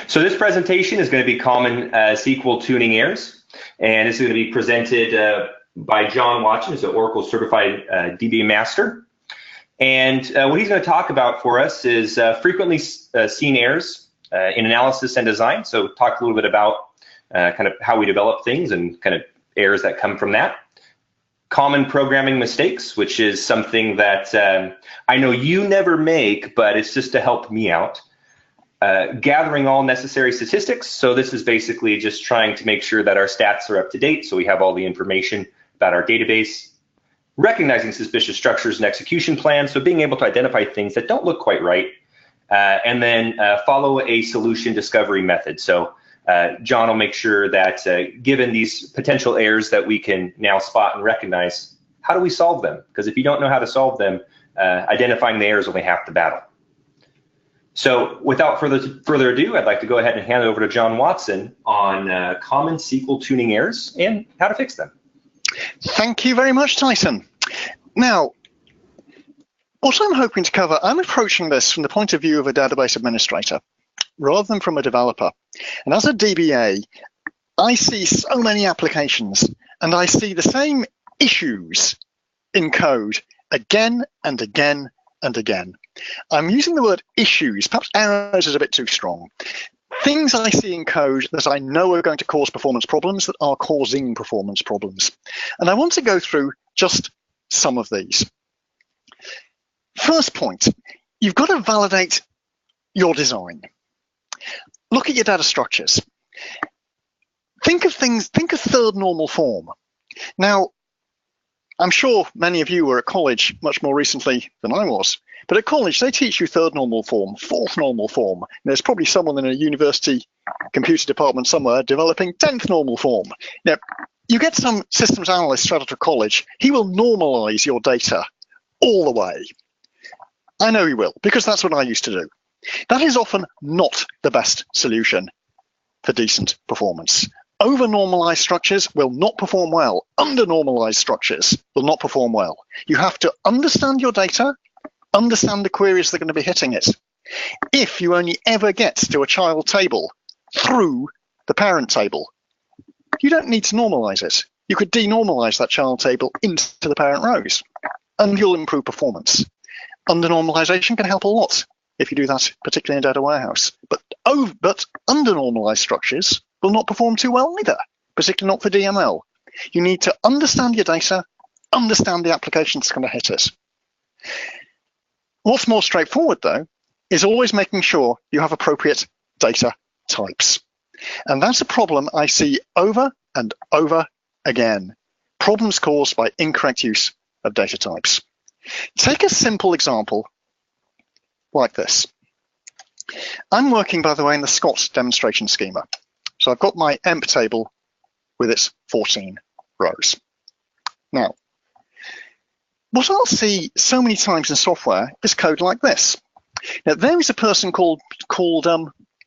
So this presentation is going to be common SQL tuning errors, and this is going to be presented by John Watson, who's an Oracle certified DB master. And what he's going to talk about for us is frequently seen errors in analysis and design. So talk a little bit about kind of how we develop things and kind of errors that come from that. Common programming mistakes, which is something that I know you never make, but it's just to help me out. Gathering all necessary statistics. So this is basically just trying to make sure that our stats are up to date, so we have all the information about our database. Recognizing suspicious structures and execution plans, so being able to identify things that don't look quite right. And then follow a solution discovery method. So John will make sure that given these potential errors that we can now spot and recognize, how do we solve them? Because if you don't know how to solve them, identifying the errors only half the battle. So without further ado, I'd like to go ahead and hand it over to John Watson on common SQL tuning errors and how to fix them. Thank you very much, Tyson. Now, what I'm hoping to cover, I'm approaching this from the point of view of a database administrator rather than from a developer. And as a DBA, I see so many applications and I see the same issues in code again and again and again. I'm using the word issues, perhaps errors is a bit too strong. Things I see in code that I know are going to cause performance problems that are causing performance problems. And I want to go through just some of these. First point, you've got to validate your design. Look at your data structures. Think of third normal form. Now, I'm sure many of you were at college much more recently than I was, but at college they teach you third normal form, fourth normal form. There's probably someone in a university computer department somewhere developing 10th normal form. Now, you get some systems analyst straight out of college, he will normalize your data all the way. I know he will, because that's what I used to do. That is often not the best solution for decent performance. Over-normalized structures will not perform well. Under-normalized structures will not perform well. You have to understand your data, understand the queries that are going to be hitting it. If you only ever get to a child table through the parent table, you don't need to normalize it. You could denormalize that child table into the parent rows, and you'll improve performance. Under-normalization can help a lot if you do that, particularly in a data warehouse. But under-normalized structures will not perform too well either, particularly not for DML. You need to understand your data, understand the application that's going to hit it. What's more straightforward, though, is always making sure you have appropriate data types. And that's a problem I see over and over again. Problems caused by incorrect use of data types. Take a simple example like this. I'm working, by the way, in the Scott demonstration schema. So I've got my emp table with its 14 rows. Now, what I'll see so many times in software is code like this. Now, there is a person called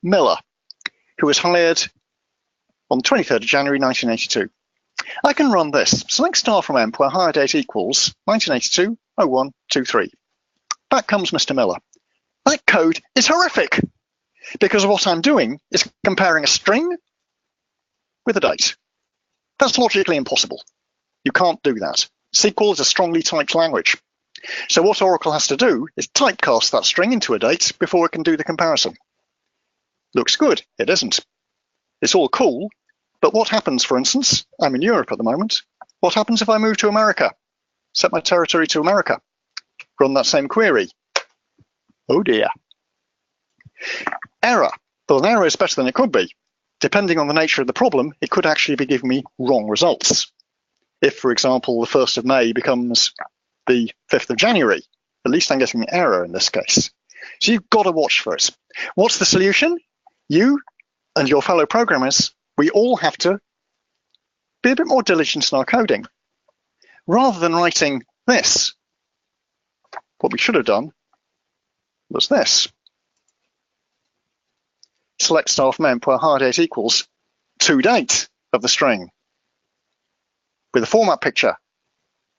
Miller, who was hired on the 23rd of January 1982. I can run this. Select star from emp where hire date equals 1982 0123. Back comes Mr. Miller. That code is horrific because what I'm doing is comparing a string with a date. That's logically impossible. You can't do that. SQL is a strongly typed language. So what Oracle has to do is typecast that string into a date before it can do the comparison. Looks good. It isn't. It's all cool, but what happens, for instance, I'm in Europe at the moment. What happens if I move to America? Set my territory to America. Run that same query. Oh dear. Error. Well, an error is better than it could be. Depending on the nature of the problem, it could actually be giving me wrong results. If, for example, the 1st of May becomes the 5th of January, at least I'm getting an error in this case. So you've got to watch for it. What's the solution? You and your fellow programmers, we all have to be a bit more diligent in our coding. Rather than writing this, what we should have done was this. Select star from emp where hire date equals toDate of the string. With a format picture,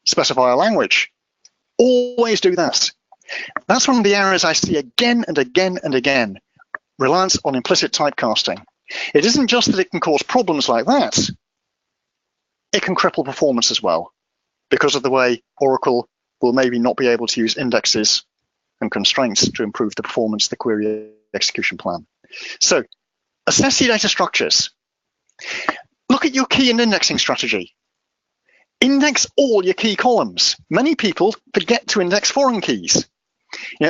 specify a language. Always do that. That's one of the errors I see again and again and again. reliance on implicit typecasting. It isn't just that it can cause problems like that, it can cripple performance as well, because of the way Oracle will maybe not be able to use indexes and constraints to improve the performance of the query execution plan. So assess your data structures. Look at your key and indexing strategy. Index all your key columns. Many people forget to index foreign keys.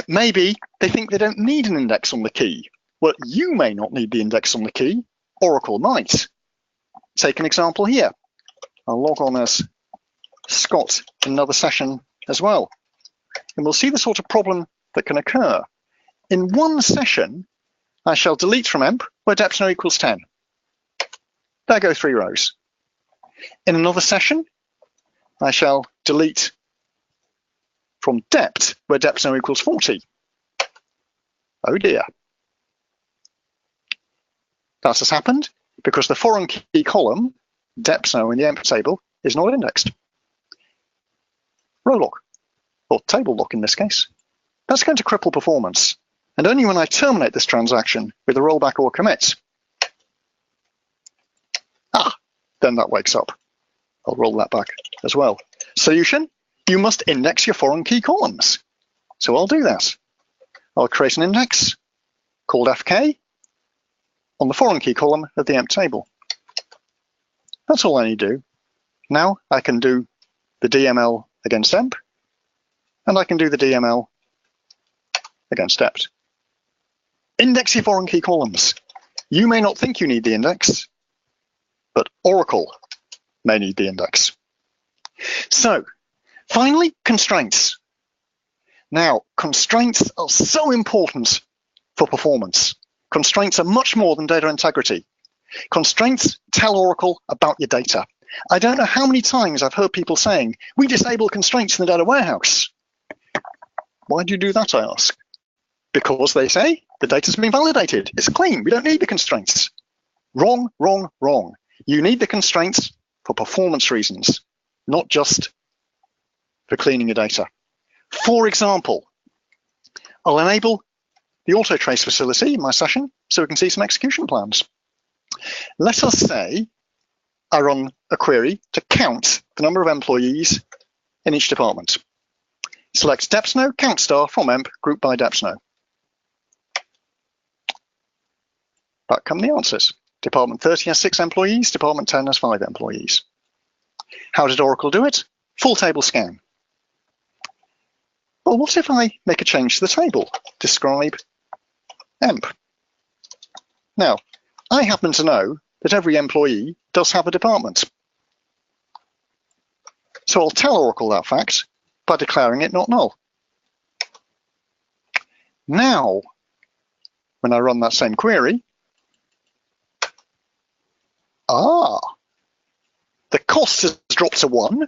Maybe they think they don't need an index on the key. Well, you may not need the index on the key. Oracle might. Take an example here. I'll log on as Scott in another session as well. And we'll see the sort of problem that can occur. In one session, I shall delete from emp where depth no equals 10. There go 3 rows. In another session, I shall delete from depth where depth no equals 40. Oh dear. That has happened because the foreign key column, depth no in the emp table, is not indexed. Row lock, or table lock in this case. That's going to cripple performance. And only when I terminate this transaction with a rollback or commit, then that wakes up. I'll roll that back as well. Solution, you must index your foreign key columns. So I'll do that. I'll create an index called FK on the foreign key column of the emp table. That's all I need to do. Now I can do the DML against emp, and I can do the DML against depth. Index your foreign key columns. You may not think you need the index, but Oracle may need the index. So, finally, constraints. Now, constraints are so important for performance. Constraints are much more than data integrity. Constraints tell Oracle about your data. I don't know how many times I've heard people saying, we disable constraints in the data warehouse. Why do you do that, I ask? Because they say the data's been validated. It's clean. We don't need the constraints. Wrong, wrong, wrong. You need the constraints for performance reasons, not just for cleaning your data. For example, I'll enable the auto trace facility in my session so we can see some execution plans. Let us say I run a query to count the number of employees in each department. Select depthno, count star from emp, group by depthno. Back come the answers. Department 30 has 6 employees, Department 10 has 5 employees. How did Oracle do it? Full table scan. Well, what if I make a change to the table? Describe emp. Now, I happen to know that every employee does have a department. So I'll tell Oracle that fact by declaring it not null. Now, when I run that same query, the cost has dropped to 1,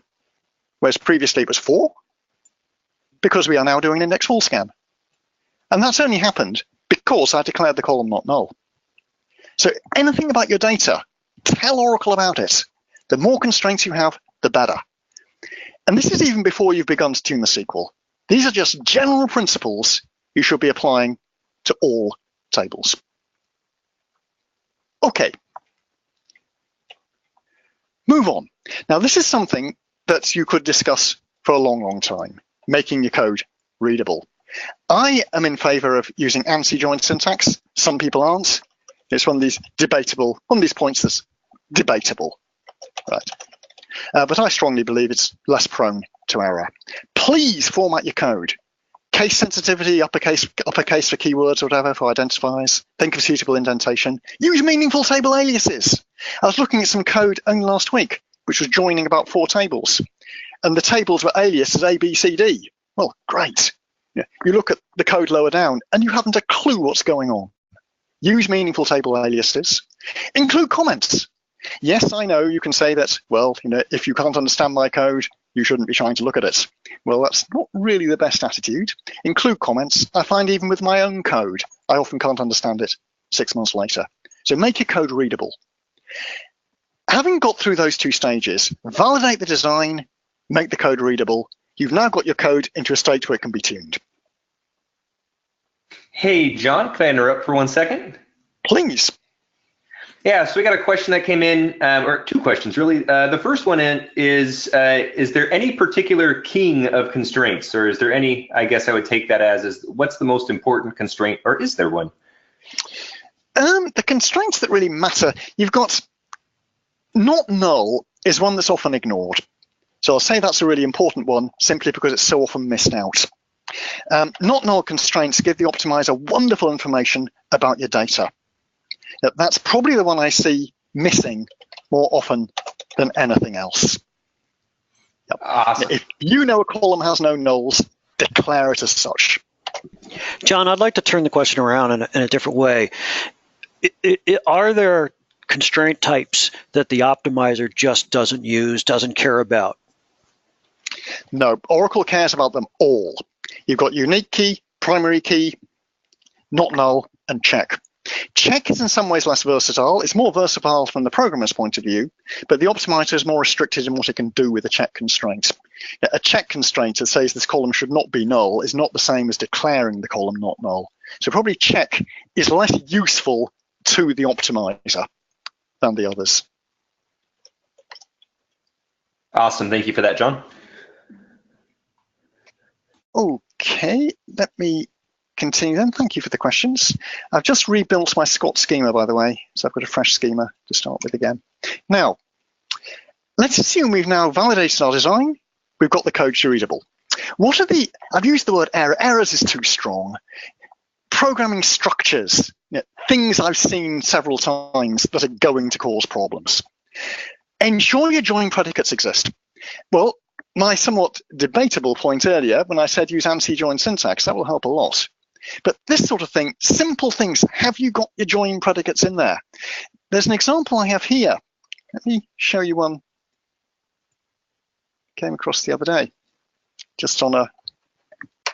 whereas previously it was 4, because we are now doing an index full scan. And that's only happened because I declared the column not null. So anything about your data, tell Oracle about it. The more constraints you have, the better. And this is even before you've begun to tune the SQL. These are just general principles you should be applying to all tables. Okay. Move on. Now, this is something that you could discuss for a long, long time, making your code readable. I am in favor of using ANSI joint syntax. Some people aren't. It's one of these points that's debatable, right? But I strongly believe it's less prone to error. Please format your code. Case sensitivity, uppercase for keywords or whatever for identifiers. Think of suitable indentation. Use meaningful table aliases. I was looking at some code only last week, which was joining about 4 tables. And the tables were aliased as A, B, C, D. Well, great. You look at the code lower down and you haven't a clue what's going on. Use meaningful table aliases. Include comments. Yes, I know you can say that, well, if you can't understand my code, you shouldn't be trying to look at it. Well, that's not really the best attitude. Include comments. I find even with my own code, I often can't understand it 6 months later. So make your code readable. Having got through those 2 stages, validate the design, make the code readable. You've now got your code into a state where it can be tuned. Hey, John, can I interrupt for 1 second? Please. Yeah, so we got a question that came in, or two questions really. The first one is there any particular king of constraints, or is there any, I guess I would take that as, is what's the most important constraint, or is there one? The constraints that really matter, you've got not null is one that's often ignored. So I'll say that's a really important one simply because it's so often missed out. Not null constraints give the optimizer wonderful information about your data. That's probably the one I see missing more often than anything else. Yep. Awesome. If you know a column has no nulls, declare it as such. John, I'd like to turn the question around in a different way. Are there constraint types that the optimizer just doesn't use, doesn't care about? No, Oracle cares about them all. You've got unique key, primary key, not null, and check. Check is in some ways less versatile. It's more versatile from the programmer's point of view, but the optimizer is more restricted in what it can do with a check constraint. A check constraint that says this column should not be null is not the same as declaring the column not null. So probably check is less useful to the optimizer than the others. Awesome, thank you for that, John. Okay, let me continue then. Thank you for the questions. I've just rebuilt my Scott schema, by the way, so I've got a fresh schema to start with again. Now, let's assume we've now validated our design. We've got the code to readable. What are the, I've used the word error. Errors is too strong. Programming structures, things I've seen several times that are going to cause problems. Ensure your join predicates exist. Well, my somewhat debatable point earlier when I said use ANSI join syntax, that will help a lot. But this sort of thing, simple things, have you got your join predicates in there? There's an example I have here. Let me show you one. Came across the other day, just on a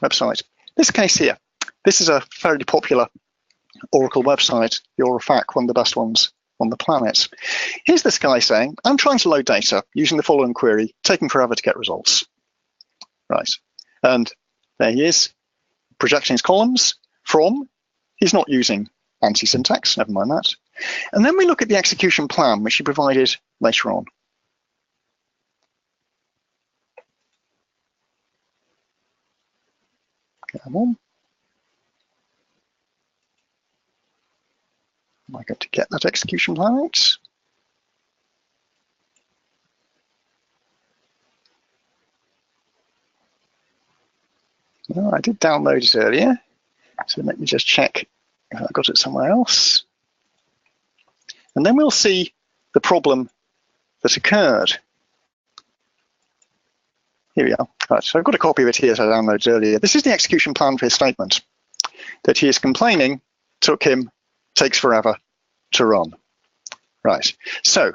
website. This case here, this is a fairly popular Oracle website, the Orafac, one of the best ones on the planet. Here's this guy saying, I'm trying to load data using the following query, taking forever to get results. Right, and there he is, projecting his columns from, he's not using ANSI syntax, never mind that. And then we look at the execution plan, which he provided later on. Come on. Am I going to get that execution plan out? No, I did download it earlier. So let me just check if I got it somewhere else. And then we'll see the problem that occurred. Here we are. Right, so I've got a copy of it here that I downloaded earlier. This is the execution plan for his statement that he is complaining takes forever to run. Right, so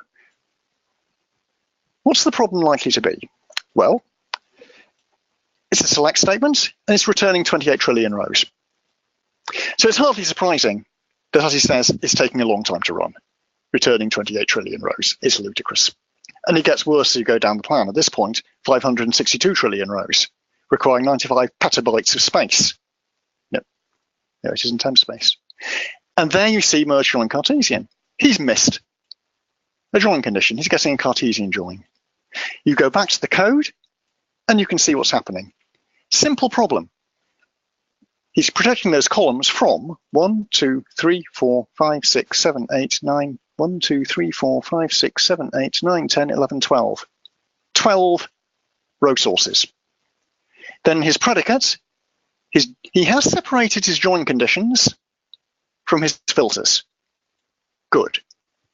what's the problem likely to be? Well, it's a select statement and it's returning 28 trillion rows. So it's hardly surprising that, as he says, it's taking a long time to run. Returning 28 trillion rows is ludicrous. And it gets worse as you go down the plan. At this point, 562 trillion rows, requiring 95 petabytes of space. No, it isn't temp space. And there you see merge join Cartesian. He's missed a join condition. He's getting a Cartesian join. You go back to the code, and you can see what's happening. Simple problem. He's projecting those columns from 1, 2, 3, 4, 5, 6, 7, 8, 9, 1, 2, 3, 4, 5, 6, 7, 8, 9, 10, 11, 12. 12 row sources. Then his predicates, he has separated his join conditions from his filters. Good.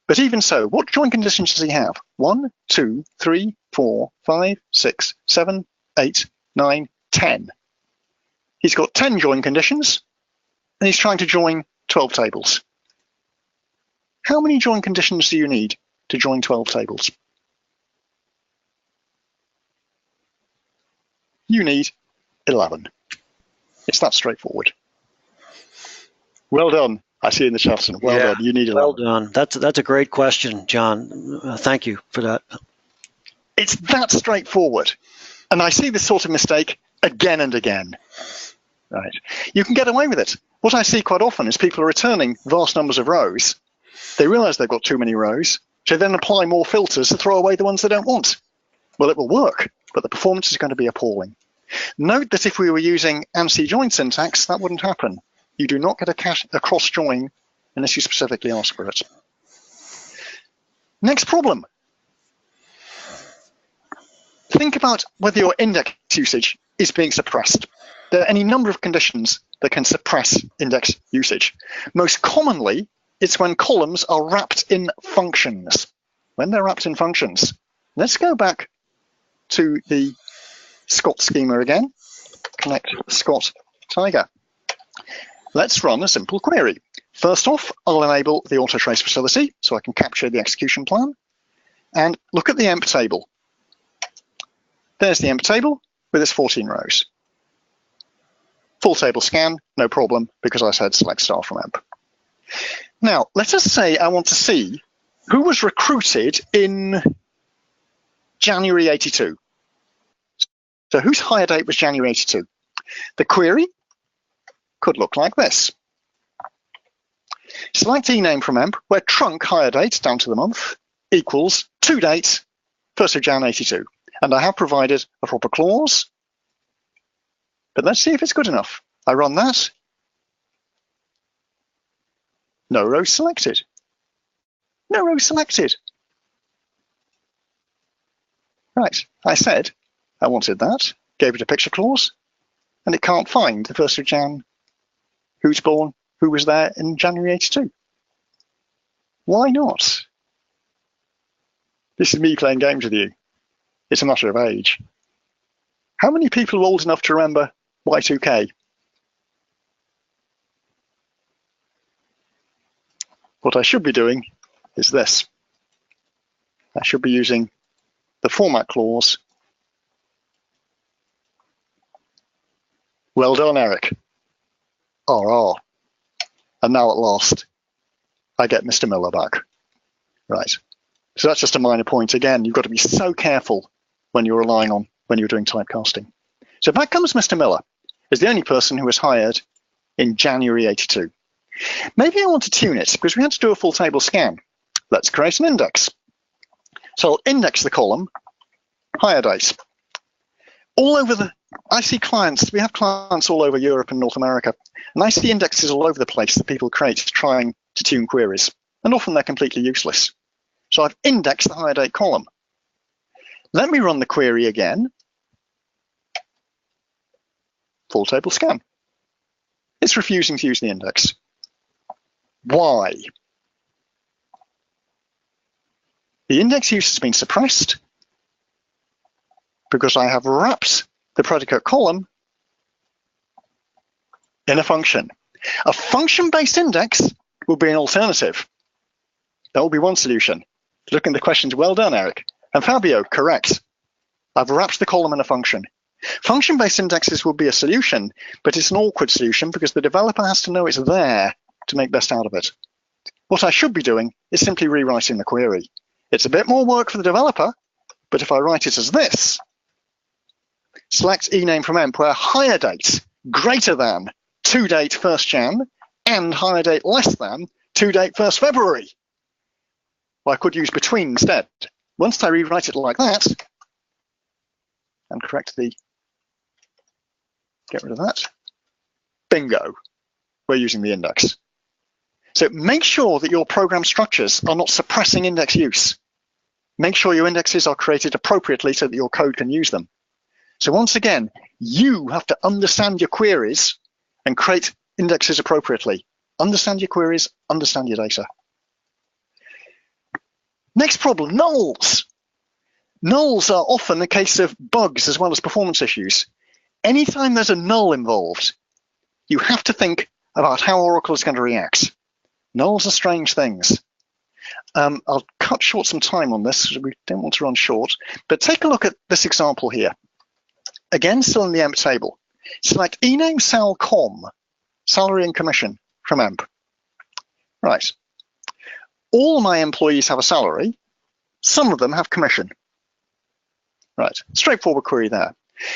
But even so, what join conditions does he have? 1, 2, 3, 4, 5, 6, 7, 8, 9, 10. He's got 10 join conditions, and he's trying to join 12 tables. How many join conditions do you need to join 12 tables? You need 11. It's that straightforward. Well done. I see in the chat. Well done. You need 11. Well done. That's a great question, John. Thank you for that. It's that straightforward. And I see this sort of mistake again and again. Right. You can get away with it. What I see quite often is people are returning vast numbers of rows. They realize they've got too many rows, so then apply more filters to throw away the ones they don't want. Well, it will work, but the performance is going to be appalling. Note that if we were using ANSI join syntax, that wouldn't happen. You do not get a cross join unless you specifically ask for it. Next problem. Think about whether your index usage is being suppressed. There are any number of conditions that can suppress index usage. Most commonly, it's when columns are wrapped in functions. When they're wrapped in functions. Let's go back to the Scott schema again. Connect Scott Tiger. Let's run a simple query. First off, I'll enable the auto trace facility so I can capture the execution plan. And look at the emp table. There's the emp table with its 14 rows. Full table scan, no problem, because I said select star from emp. Now, let us say I want to see who was recruited in January 82. So whose hire date was January 82? The query could look like this. Select ename from emp, where trunk hire date down to the month equals to date, 1st of Jan 82. And I have provided a proper clause. But let's see if it's good enough. I run that. No rows selected. No rows selected. Right, I said I wanted that, gave it a picture clause, and it can't find the 1st of Jan, who's born, who was there in January 82. Why not? This is me playing games with you. It's a matter of age. How many people are old enough to remember Y2K? What I should be doing is this. I should be using the format clause. Well done, Eric. RR. And now at last, I get Mr. Miller back. Right. So that's just a minor point. Again, you've got to be so careful when you're relying on when you're doing typecasting. So back comes Mr. Miller as the only person who was hired in January 82. Maybe I want to tune it because we had to do a full table scan. Let's create an index. So I'll index the column, hire date. All over I see clients, we have clients all over Europe and North America, and I see indexes all over the place that people create trying to tune queries, and often they're completely useless. So I've indexed the hire date column. Let me run the query again. Full table scan. It's refusing to use the index. Why? The index use has been suppressed because I have wrapped the predicate column in a function. A function-based index will be an alternative. That will be one solution. Look in the questions, well done, Eric. And Fabio, correct. I've wrapped the column in a function. Function-based indexes will be a solution, but it's an awkward solution because the developer has to know it's there to make best out of it. What I should be doing is simply rewriting the query. It's a bit more work for the developer, but if I write it as this, select ename from emp where hire date greater than to date 1st Jan and hire date less than to date 1st February. Well, I could use between instead. Once I rewrite it like that, and get rid of that, bingo, we're using the index. So make sure that your program structures are not suppressing index use. Make sure your indexes are created appropriately so that your code can use them. So once again, you have to understand your queries and create indexes appropriately. Understand your queries, understand your data. Next problem, nulls. Nulls are often a case of bugs as well as performance issues. Anytime there's a null involved, you have to think about how Oracle is going to react. Nulls are strange things. I'll cut short some time on this because we don't want to run short, but take a look at this example here. Again, still in the emp table. Select ename cell com, salary and commission from emp. Right. All my employees have a salary. Some of them have commission. Right, straightforward query there.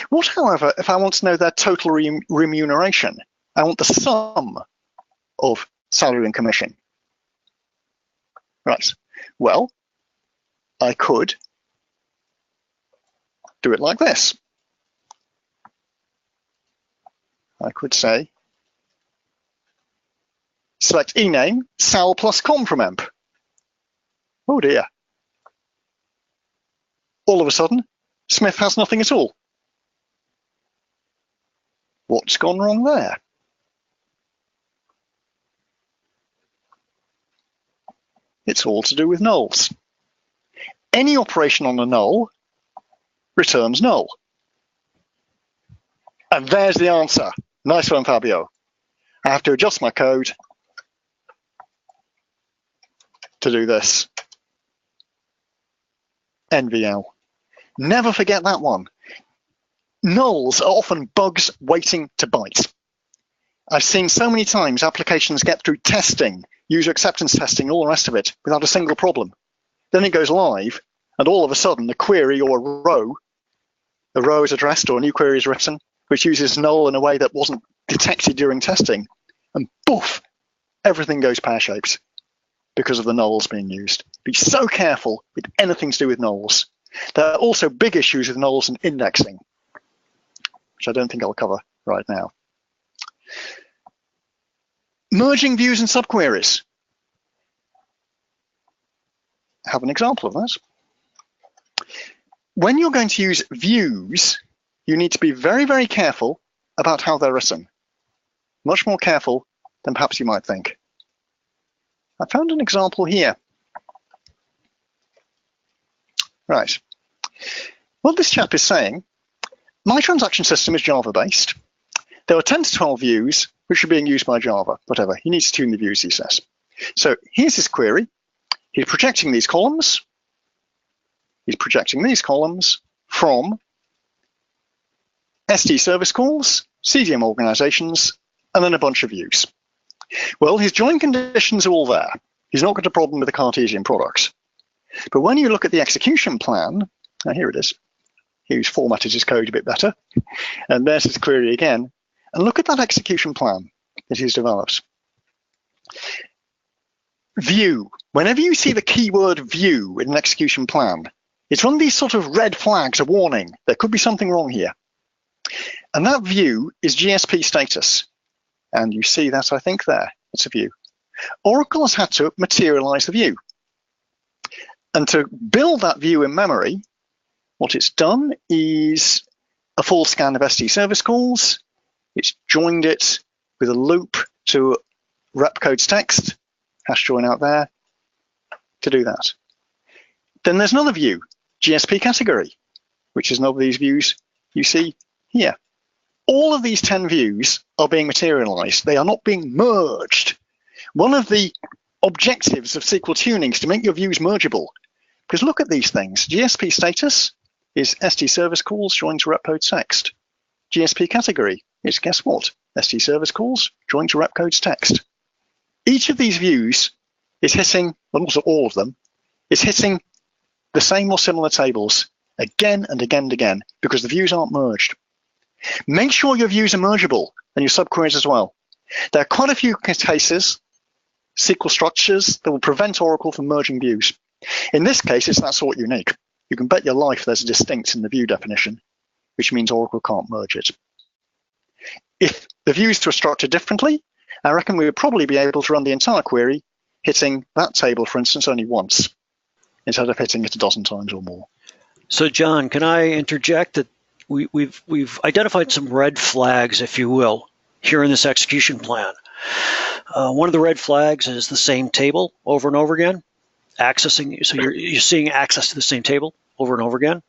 What, however, if I want to know their total remuneration? I want the sum of salary and commission. Right. Well, I could do it like this. I could say, select ename, sal plus com from emp. Oh dear. All of a sudden, Smith has nothing at all. What's gone wrong there? It's all to do with nulls. Any operation on a null returns null. And there's the answer. Nice one, Fabio. I have to adjust my code to do this. NVL. Never forget that one. Nulls are often bugs waiting to bite. I've seen so many times applications get through testing, user acceptance testing, all the rest of it, without a single problem. Then it goes live, and all of a sudden, a query or a row is addressed or a new query is written, which uses null in a way that wasn't detected during testing, and poof, everything goes pear-shaped because of the nulls being used. Be so careful with anything to do with nulls. There are also big issues with nulls and indexing, which I don't think I'll cover right now. Merging views and subqueries. I have an example of that. When you're going to use views, you need to be very, very careful about how they're written. Much more careful than perhaps you might think. I found an example here. Right. What this chap is saying, my transaction system is Java-based. There are 10 to 12 views which are being used by Java, whatever. He needs to tune the views, he says. So here's his query. He's projecting these columns. He's projecting these columns from SD service calls, CDM organizations, and then a bunch of views. Well, his join conditions are all there. He's not got a problem with the Cartesian products. But when you look at the execution plan, here it is. He's formatted his code a bit better. And there's his query again. And look at that execution plan that he's developed. View. Whenever you see the keyword view in an execution plan, it's one of these sort of red flags, a warning. There could be something wrong here. And that view is GSP status. And you see that, I think, there. It's a view. Oracle has had to materialize the view. And to build that view in memory, what it's done is a full scan of SD service calls. It's joined it with a loop to rep codes text, hash join out there, to do that. Then there's another view, GSP category, which is another of these views you see here. All of these 10 views are being materialized. They are not being merged. One of the objectives of SQL tuning is to make your views mergeable. Because look at these things. GSP status is SD service calls joined to rep codes text. GSP category is, guess what? SD service calls joined to rep codes text. Each of these views is hitting, well, also all of them, is hitting the same or similar tables again and again and again because the views aren't merged. Make sure your views are mergeable and your subqueries as well. There are quite a few cases, SQL structures, that will prevent Oracle from merging views. In this case, it's that sort unique. You can bet your life there's a distinct in the view definition, which means Oracle can't merge it. If the views were structured differently, I reckon we would probably be able to run the entire query hitting that table, for instance, only once, instead of hitting it a dozen times or more. So, John, can I interject that we've identified some red flags, if you will, here in this execution plan. One of the red flags is the same table over and over again, accessing. So you're seeing access to the same table over and over again,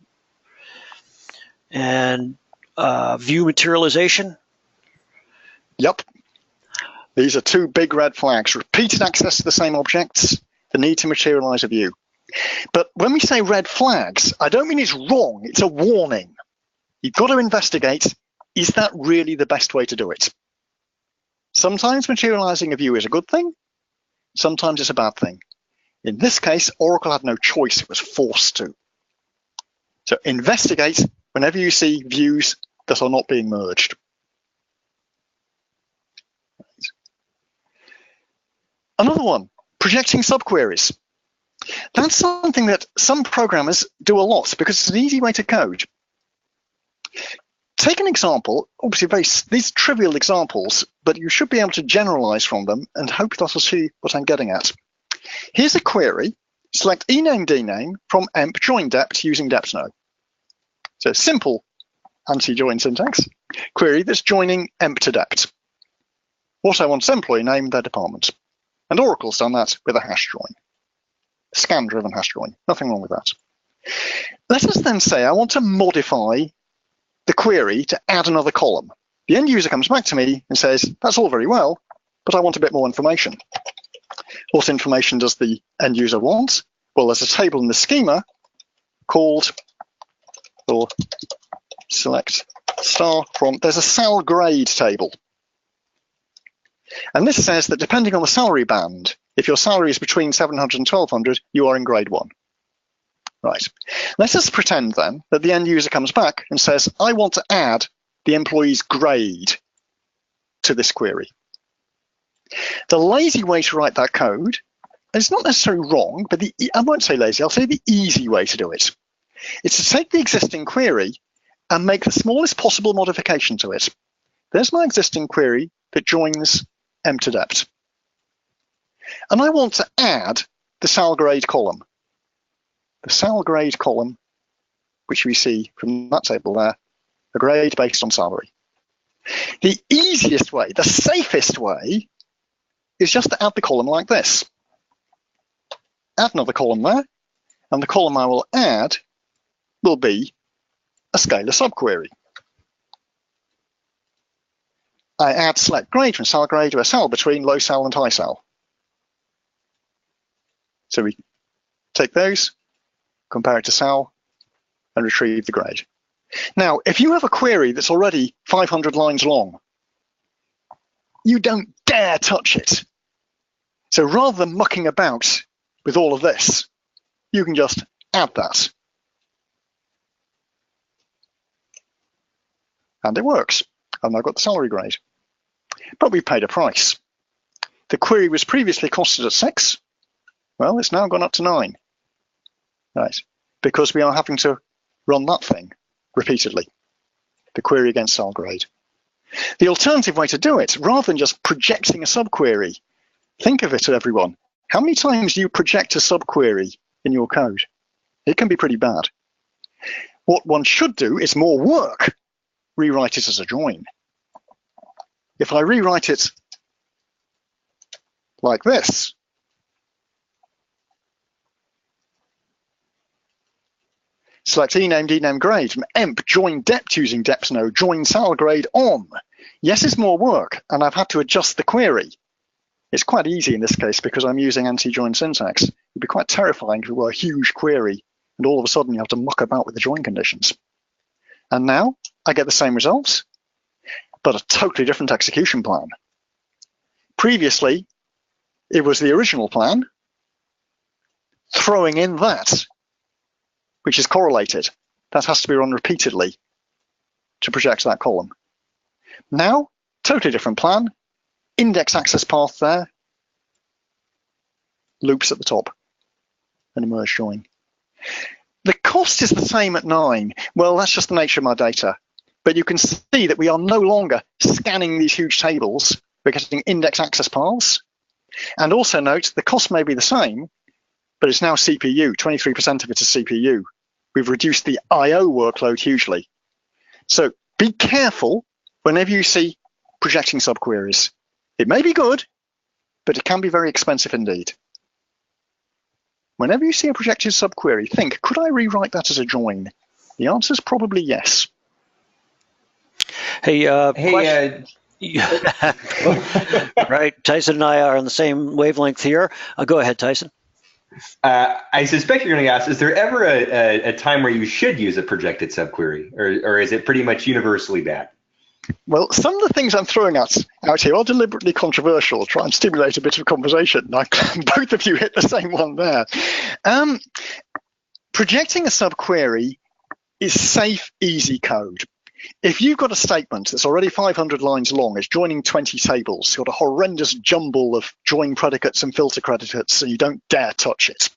and view materialization. Yep. These are two big red flags. Repeated access to the same objects, the need to materialize a view. But when we say red flags, I don't mean it's wrong. It's a warning. You've got to investigate, is that really the best way to do it? Sometimes materializing a view is a good thing. Sometimes it's a bad thing. In this case, Oracle had no choice. It was forced to. So investigate whenever you see views that are not being merged. Another one, projecting subqueries. That's something that some programmers do a lot because it's an easy way to code. Take an example, obviously these trivial examples, but you should be able to generalize from them and hope that you'll see what I'm getting at. Here's a query. Select ename dname from emp join dept using deptno. So simple anti-join syntax query that's joining emp to dept. What I want is employee name, their department. And Oracle's done that with a hash join. Scan-driven hash join. Nothing wrong with that. Let us then say I want to modify the query to add another column. The end user comes back to me and says, that's all very well, but I want a bit more information. What information does the end user want? Well, there's a table in the schema called, or select star from, there's a sal grade table. And this says that depending on the salary band, if your salary is between 700 and 1200, you are in grade 1. Right. Let us pretend then that the end user comes back and says, I want to add the employee's grade to this query. The lazy way to write that code, and it's not necessarily wrong, but I won't say lazy, I'll say the easy way to do it. It's to take the existing query and make the smallest possible modification to it. There's my existing query that joins emp to dept. And I want to add the sal grade column. The sal grade column, which we see from that table there, a grade based on salary. The easiest way, the safest way, is just to add the column like this. Add another column there, and the column I will add will be a scalar subquery. I add select grade from sal grade to a cell between low sal and high sal. So we take those, compare it to sal, and retrieve the grade. Now, if you have a query that's already 500 lines long, you don't dare touch it. So rather than mucking about with all of this, you can just add that. And it works. And I've got the salary grade. But we've paid a price. The query was previously costed at 6. Well, it's now gone up to 9. Right, because we are having to run that thing repeatedly, the query against sal grade. The alternative way to do it, rather than just projecting a subquery, think of it, everyone. How many times do you project a subquery in your code? It can be pretty bad. What one should do is more work. Rewrite it as a join. If I rewrite it like this, select ename dname grade from emp join dept using deptno join sal grade on. Yes, it's more work, and I've had to adjust the query. It's quite easy in this case because I'm using anti-join syntax. It'd be quite terrifying if it were a huge query and all of a sudden you have to muck about with the join conditions. And now I get the same results, but a totally different execution plan. Previously, it was the original plan, throwing in that, which is correlated. That has to be run repeatedly to project that column. Now, totally different plan. Index access path there, loops at the top, and a merge join. The cost is the same at 9. Well, that's just the nature of my data. But you can see that we are no longer scanning these huge tables. We're getting index access paths. And also note, the cost may be the same, but it's now CPU. 23% of it is CPU. We've reduced the I/O workload hugely. So be careful whenever you see projecting subqueries. It may be good, but it can be very expensive indeed. Whenever you see a projected subquery, think, could I rewrite that as a join? The answer is probably yes. Hey, right, Tyson and I are on the same wavelength here. Go ahead, Tyson. I suspect you're going to ask, is there ever a time where you should use a projected subquery, or is it pretty much universally bad? Well, some of the things I'm throwing out here are deliberately controversial, try and stimulate a bit of conversation. Both of you hit the same one there. Projecting a subquery is safe, easy code. If you've got a statement that's already 500 lines long, it's joining 20 tables, you've got a horrendous jumble of join predicates and filter predicates, and you don't dare touch it.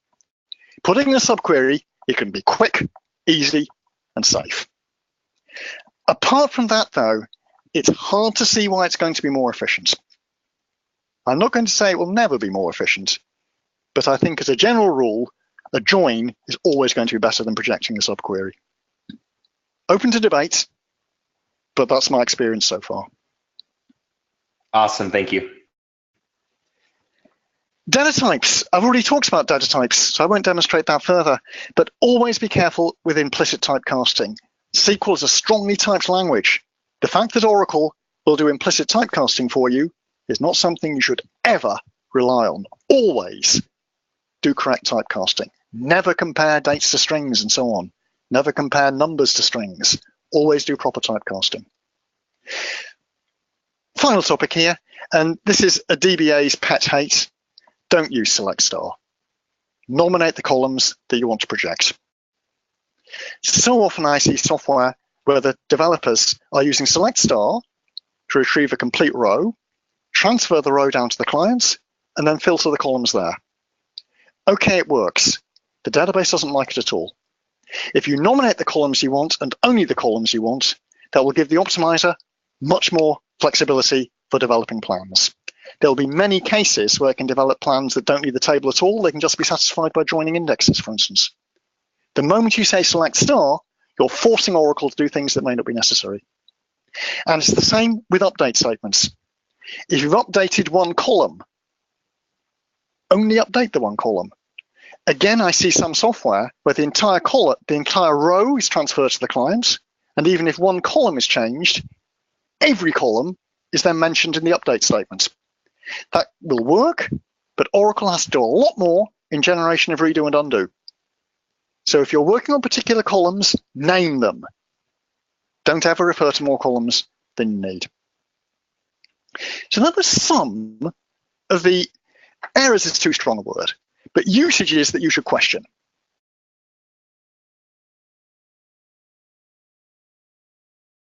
Putting in a subquery, it can be quick, easy, and safe. Apart from that, though, it's hard to see why it's going to be more efficient. I'm not going to say it will never be more efficient, but I think as a general rule, a join is always going to be better than projecting a subquery. Open to debate, but that's my experience so far. Awesome, thank you. Data types. I've already talked about data types, so I won't demonstrate that further, but always be careful with implicit typecasting. SQL is a strongly typed language. The fact that Oracle will do implicit typecasting for you is not something you should ever rely on. Always do correct typecasting. Never compare dates to strings and so on. Never compare numbers to strings. Always do proper typecasting. Final topic here, and this is a DBA's pet hate. Don't use select star. Nominate the columns that you want to project. So often I see software where the developers are using select star to retrieve a complete row, transfer the row down to the clients, and then filter the columns there. Okay, it works. The database doesn't like it at all. If you nominate the columns you want and only the columns you want, that will give the optimizer much more flexibility for developing plans. There'll be many cases where it can develop plans that don't need the table at all. They can just be satisfied by joining indexes, for instance. The moment you say select star, you're forcing Oracle to do things that may not be necessary. And it's the same with update statements. If you've updated one column, only update the one column. Again, I see some software where the entire row is transferred to the client, and even if one column is changed, every column is then mentioned in the update statement. That will work, but Oracle has to do a lot more in generation of redo and undo. So if you're working on particular columns, name them. Don't ever refer to more columns than you need. So that was some of the errors is too strong a word, but usages that you should question.